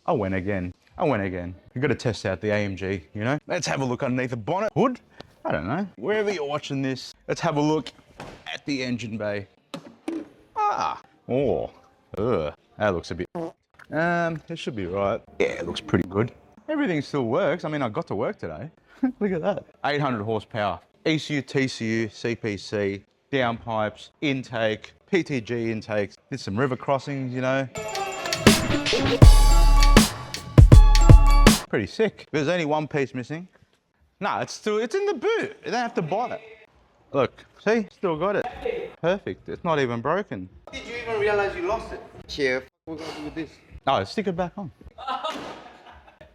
I went again. You gotta test out the AMG, you know? Let's have a look underneath the bonnet. Hood? I don't know. Wherever you're watching this, let's have a look at the engine bay. Oh, that looks a bit... it should be right. Yeah, it looks pretty good. Everything still works. I mean, I got to work today. Look at that. 800 horsepower. ECU, TCU, CPC, downpipes, intake, PTG intakes. Did some river crossings, you know. Pretty sick. There's only one piece missing. No, it's in the boot. You don't have to buy it. Look, see, still got it. Perfect. It's not even broken. Did you even realize you lost it? Cheer. What are we gonna do with this? Oh, stick it back on.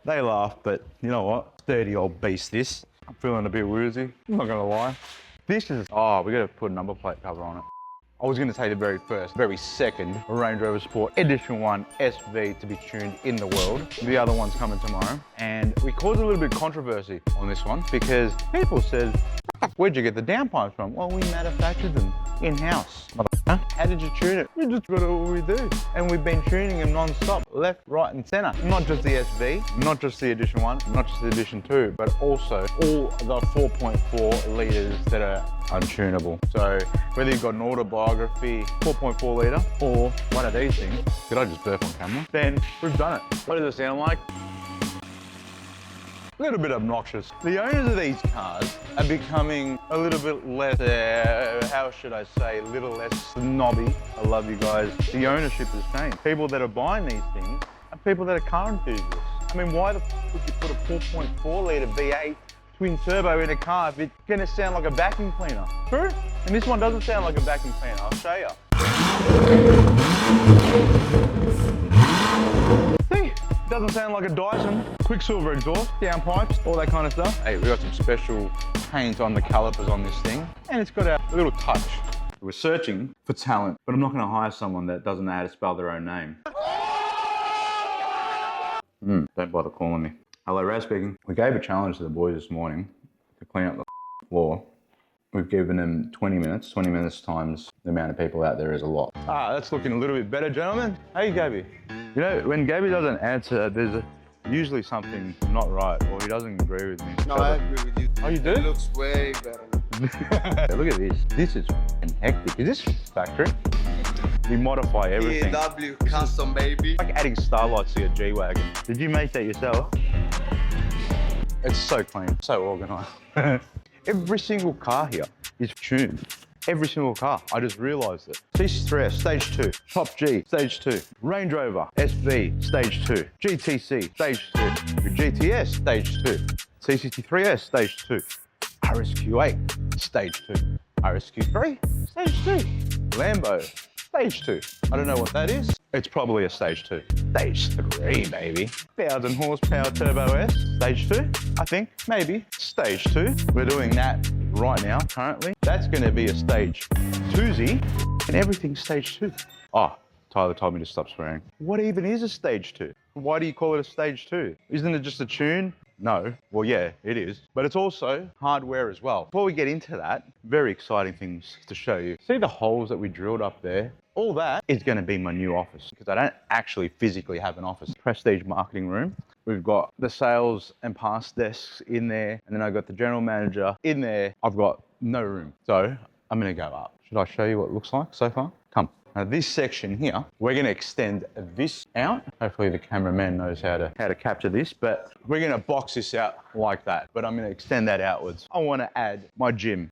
They laugh, but you know what? Sturdy old beast this. I'm feeling a bit woozy, I'm not gonna lie. This is, oh, we gotta put a number plate cover on it. I was gonna say the very second Range Rover Sport Edition 1 SV to be tuned in the world. The other one's coming tomorrow. And we caused a little bit of controversy on this one because people said, where'd you get the downpipes from? Well, we manufactured them in-house. How did you tune it? We just got to do what we do. And we've been tuning them non-stop, left, right and center. Not just the SV, not just the Edition 1, not just the Edition 2, but also all the 4.4 litres that are untunable. So whether you've got an autobiography, 4.4 litre, or one of these things, did I just burp on camera? Then we've done it. What does it sound like? A little bit obnoxious. The owners of these cars are becoming a little bit less, how should I say, a little less snobby. I love you guys. The ownership has changed. People that are buying these things are people that are car enthusiasts. I mean, why the f would you put a 4.4 litre V8 twin turbo in a car if it's gonna sound like a vacuum cleaner? True? And this one doesn't sound like a vacuum cleaner, I'll show you. See? Doesn't sound like a Dyson. Quicksilver exhaust, downpipes, all that kind of stuff. Hey, we got some special paint on the calipers on this thing, and it's got a little touch. We're searching for talent, but I'm not gonna hire someone that doesn't know how to spell their own name. Don't bother calling me. Hello, Raz speaking. We gave a challenge to the boys this morning to clean up the floor. We've given them 20 minutes. 20 minutes times the amount of people out there is a lot. That's looking a little bit better, gentlemen. Hey, Gaby. You know, when Gaby doesn't answer, there's usually something not right, or he doesn't agree with me. No, I agree with you. Oh, you do? It looks way better. Look at this. This is hectic. Is this factory? You modify everything. P.A.W. custom, baby. Like adding starlights to your G-Wagon. Did you make that yourself? It's so clean, so organised. Every single car here is tuned. Every single car. I just realised it. C63S, Stage 2. Top G, Stage 2. Range Rover, SV, Stage 2. GTC, Stage 2. GTS, Stage 2. C63S, Stage 2. RSQ8, Stage 2. RSQ3, Stage 2. Lambo, Stage 2. I don't know what that is. It's probably a Stage 2. Stage 3, baby. 1000 horsepower Turbo S. Stage 2, I think, maybe. Stage 2. We're doing that right now, currently. That's gonna be a Stage 2Z, and everything's Stage 2. Oh, Tyler told me to stop swearing. What even is a Stage 2? Why do you call it a Stage 2? Isn't it just a tune? No. Well, yeah, it is. But it's also hardware as well. Before we get into that, very exciting things to show you. See the holes that we drilled up there? All that is going to be my new office because I don't actually physically have an office. Prestige marketing room. We've got the sales and pass desks in there, and then I've got the general manager in there. I've got no room. So I'm going to go up. Should I show you what it looks like so far? Come. Now this section here, we're going to extend this out. Hopefully the cameraman knows how to capture this, but we're going to box this out like that. But I'm going to extend that outwards. I want to add my gym.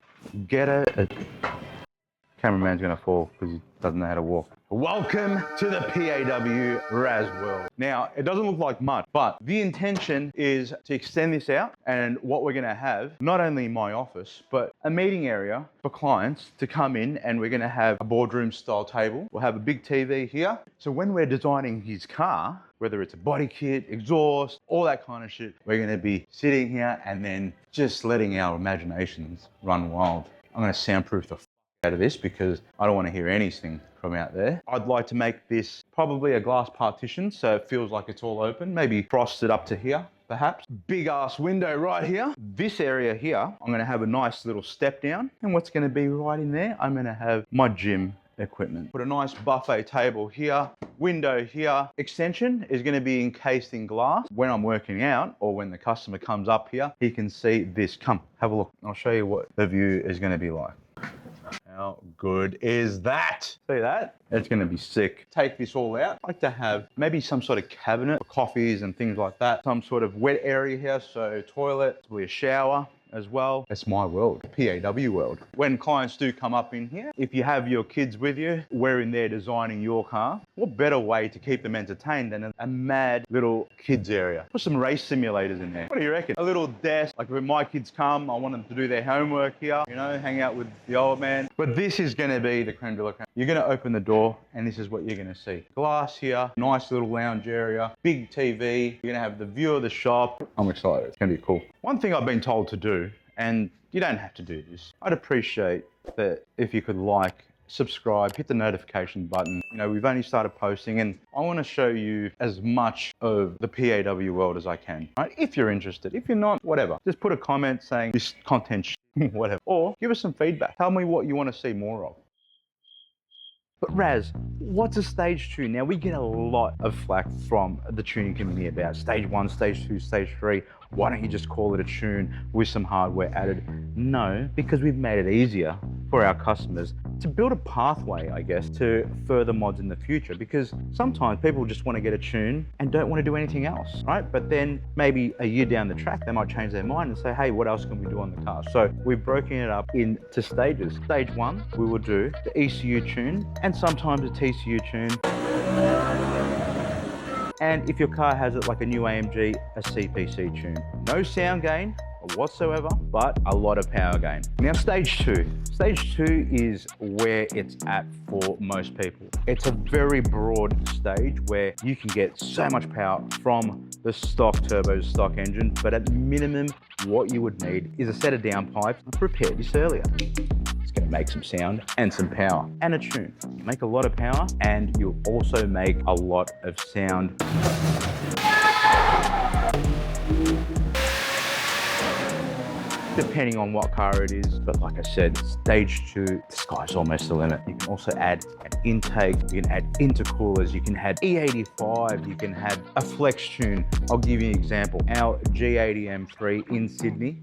Cameraman's going to fall because he doesn't know how to walk. Welcome to the P.A.W. Raz world. Now, it doesn't look like much, but the intention is to extend this out, and what we're gonna have, not only my office, but a meeting area for clients to come in, and we're gonna have a boardroom style table. We'll have a big TV here. So when we're designing his car, whether it's a body kit, exhaust, all that kind of shit, we're gonna be sitting here and then just letting our imaginations run wild. I'm gonna soundproof the out of this because I don't want to hear anything from out there. I'd like to make this probably a glass partition so it feels like it's all open, maybe frosted up to here perhaps. Big ass window right here. This area here, I'm going to have a nice little step down, and what's going to be right in there, I'm going to have my gym equipment. Put a nice buffet table here, window here. Extension is going to be encased in glass. When I'm working out or when the customer comes up here, he can see this. Come, have a look. I'll show you what the view is going to be like. How good is that? See that? It's going to be sick. Take this all out. I like to have maybe some sort of cabinet for coffees and things like that. Some sort of wet area here, so toilet, probably a shower as well. It's my world, P.A.W. world. When clients do come up in here, if you have your kids with you, we're in there designing your car. What better way to keep them entertained than a mad little kids area? Put some race simulators in there. What do you reckon? A little desk, like when my kids come, I want them to do their homework here, you know, hang out with the old man. But this is gonna be the creme de la creme. You're gonna open the door and this is what you're gonna see. Glass here, nice little lounge area, big TV. You're gonna have the view of the shop. I'm excited, it's gonna be cool. One thing I've been told to do, and you don't have to do this, I'd appreciate that if you could like, subscribe, hit the notification button. You know, we've only started posting and I want to show you as much of the P.A.W. world as I can, right? If you're interested, if you're not, whatever. Just put a comment saying this content, whatever. Or give us some feedback. Tell me what you want to see more of. But Raz, what's a stage 2? Now we get a lot of flack from the tuning community about stage 1, stage 2, stage 3. Why don't you just call it a tune with some hardware added? No, because we've made it easier for our customers to build a pathway, I guess, to further mods in the future. Because sometimes people just want to get a tune and don't want to do anything else, right? But then maybe a year down the track, they might change their mind and say, hey, what else can we do on the car? So we've broken it up into stages. Stage 1, we will do the ECU tune and sometimes a TCU tune. And if your car has it like a new AMG, a CPC tune. No sound gain whatsoever, but a lot of power gain. Now stage 2. Stage 2 is where it's at for most people. It's a very broad stage where you can get so much power from the stock turbo, stock engine, but at minimum, what you would need is a set of downpipes. I prepared this earlier. It's going to make some sound and some power and a tune. You make a lot of power and you'll also make a lot of sound. Depending on what car it is, but like I said, stage 2, the sky's almost the limit. You can also add an intake, you can add intercoolers, you can add E85, you can have a flex tune. I'll give you an example. Our G80 M3 in Sydney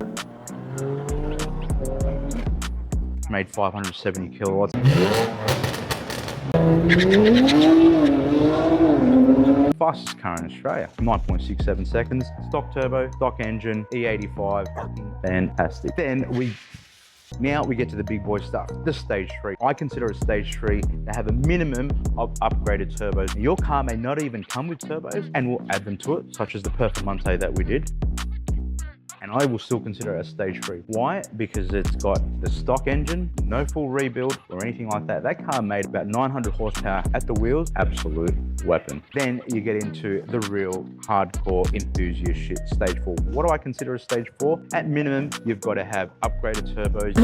made 570 kilowatts. Fastest car in Australia, 9.67 seconds, stock turbo, stock engine, E85, fucking fantastic. Now we get to the big boy stuff, the stage 3. I consider a stage 3 to have a minimum of upgraded turbos. Your car may not even come with turbos and we'll add them to it, such as the Performante that we did. And I will still consider it a stage 3. Why? Because it's got the stock engine, no full rebuild or anything like that. That car made about 900 horsepower at the wheels, absolute weapon. Then you get into the real hardcore enthusiast shit, stage 4. What do I consider a stage 4? At minimum, you've got to have upgraded turbos.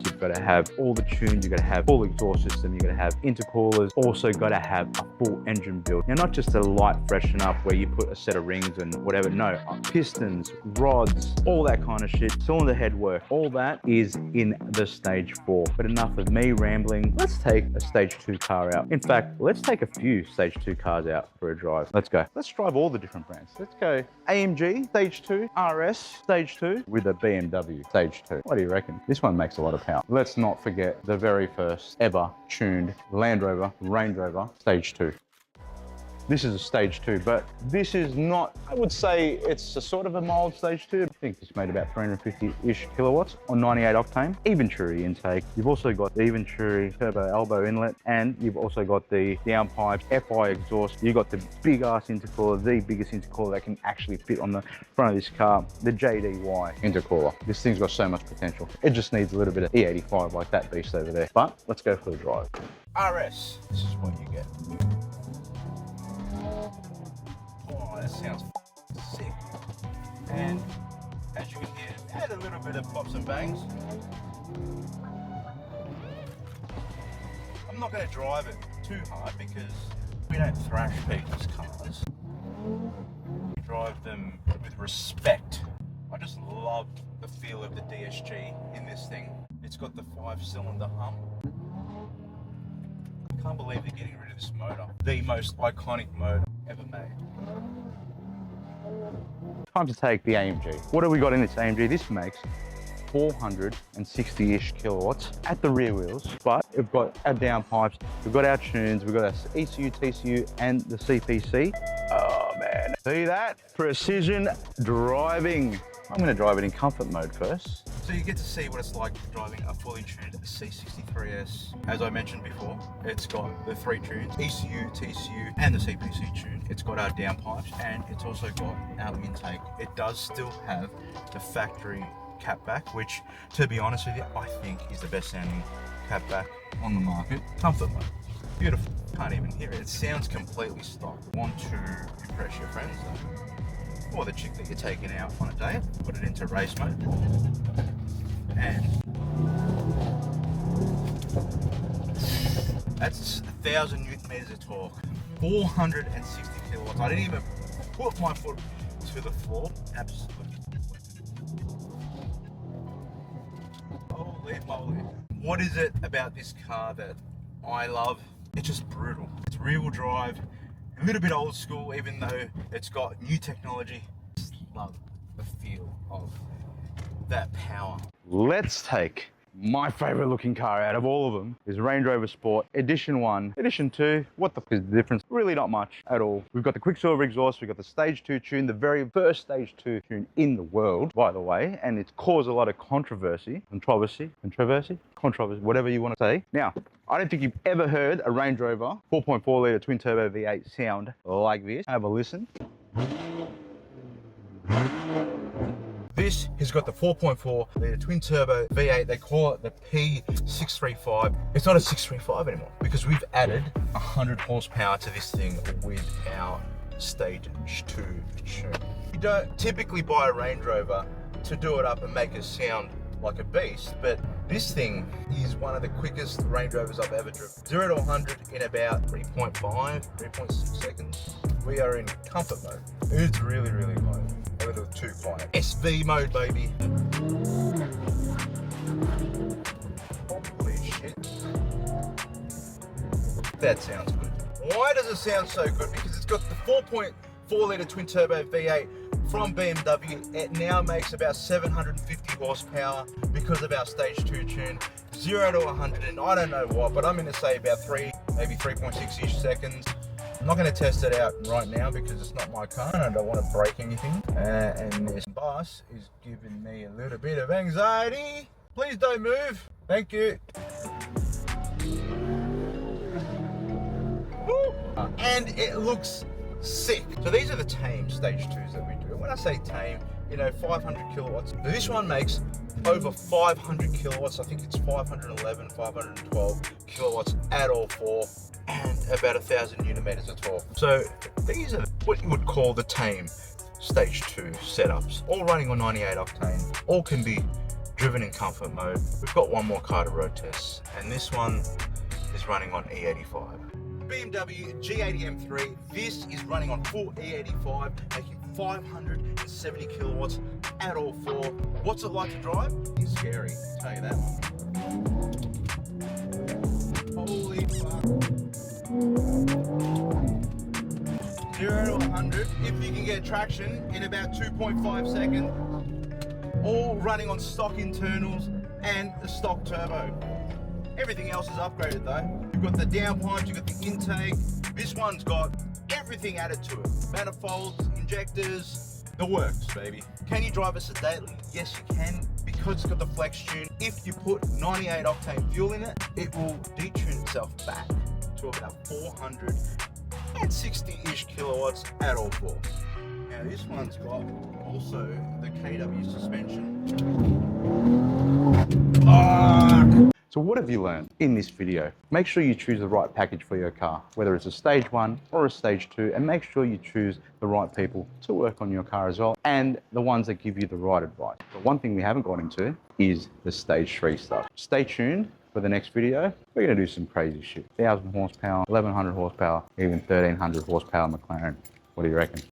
You've got to have all the tunes, you've got to have full exhaust system, you've got to have intercoolers, also got to have a full engine build. Now, not just a light freshen up where you put a set of rings and whatever, no, pistons, rods, all that kind of shit, cylinder head work, all that is in the stage 4. But enough of me rambling, let's take a stage 2 car out. In fact, let's take a few stage 2 cars out for a drive. Let's go. Let's drive all the different brands. Let's go AMG stage 2, RS stage 2 with a BMW stage 2. What do you reckon? This one makes a lot of power. Let's not forget the very first ever tuned Land Rover Range Rover stage 2. This is a stage 2, but this is not, I would say it's a sort of a mild stage 2. I think it's made about 350-ish kilowatts on 98 octane. Eventuri intake. You've also got the Eventuri turbo elbow inlet, and you've also got the downpipes, FI exhaust. You've got the big ass intercooler, the biggest intercooler that can actually fit on the front of this car, the JDY intercooler. This thing's got so much potential. It just needs a little bit of E85 like that beast over there. But let's go for the drive. RS, this is what you get. Oh, that sounds sick. And as you can hear, it had a little bit of pops and bangs. I'm not going to drive it too hard because we don't thrash people's cars. We drive them with respect. I just love the feel of the DSG in this thing. It's got the 5-cylinder hump. I can't believe they're getting rid of this motor. The most iconic motor ever made. Time to take the AMG. What have we got in this AMG? This makes 460-ish kilowatts at the rear wheels, but we've got our downpipes, we've got our tunes, we've got our ECU, TCU, and the CPC. Oh man, see that? Precision driving. I'm gonna drive it in comfort mode first. So you get to see what it's like driving a fully tuned C63S. As I mentioned before, it's got the 3 tunes, ECU, TCU, and the CPC tune. It's got our downpipes, and it's also got our intake. It does still have the factory catback, which, to be honest with you, I think is the best sounding catback on the market. Comfort mode, beautiful. Can't even hear it. It sounds completely stock. Want to impress your friends though, or the chick that you're taking out on a date? Put it into race mode, and that's 1,000 Newton meters of torque, 460 kilowatts. I didn't even put my foot to the floor. Absolutely. Holy moly. What is it about this car that I love? It's just brutal. It's rear-wheel drive, a little bit old school, even though it's got new technology. Just love the feel of that power. Let's take my favorite looking car out of all of them is Range Rover Sport Edition 1. Edition 2, what the f is the difference? Really not much at all. We've got the Quicksilver exhaust, we've got the Stage 2 tune, the very first Stage 2 tune in the world, by the way, and it's caused a lot of controversy, whatever you want to say. Now, I don't think you've ever heard a Range Rover 4.4 litre twin turbo V8 sound like this. Have a listen. This has got the 4.4 litre twin turbo V8. They call it the P635. It's not a 635 anymore because we've added 100 horsepower to this thing with our Stage 2 tune. You don't typically buy a Range Rover to do it up and make it sound like a beast, but this thing is one of the quickest Range Rovers I've ever driven. 0 to 100 in about 3.5, 3.6 seconds. We are in comfort mode. It's really, really low. A little too quiet. SV mode, baby. Holy shit. That sounds good. Why does it sound so good? Because it's got the 4.4 litre twin turbo V8 from BMW. It now makes about 750 horsepower because of our Stage 2 tune. 0 to 100 and I don't know what, but I'm going to say about 3, maybe 3.6-ish seconds. I'm not going to test it out right now because it's not my car and I don't want to break anything. And this bus is giving me a little bit of anxiety. Please don't move. Thank you. Woo. And it looks sick. So these are the tame Stage 2s that we do. When I say tame, you know, 500 kilowatts. This one makes over 500 kilowatts. I think it's 511, 512 kilowatts at all 4. And about 1,000 Newton meters of torque. So these are what you would call the tame Stage 2 setups, all running on 98 octane, all can be driven in comfort mode. We've got one more car to road test, and this one is running on E85. BMW G80 M3, this is running on full E85, making 570 kilowatts at all 4. What's it like to drive? It's scary, I'll tell you that one. Holy fuck. 0 to 100, if you can get traction in about 2.5 seconds, all running on stock internals and the stock turbo. Everything else is upgraded though. You've got the downpipes, you've got the intake. This one's got everything added to it. Manifolds, injectors, the works, baby. Can you drive it sedately? Yes, you can, because it's got the flex tune. If you put 98 octane fuel in it, it will detune itself back to about 460-ish kilowatts at all 4. Now this one's got also the P.A.W suspension. Fuck! So what have you learned in this video? Make sure you choose the right package for your car, whether it's a Stage 1 or a Stage 2, and make sure you choose the right people to work on your car as well, and the ones that give you the right advice. The one thing we haven't got into is the Stage 3 stuff. Stay tuned for the next video. We're gonna do some crazy shit. 1,000 horsepower, 1,100 horsepower, even 1,300 horsepower McLaren. What do you reckon?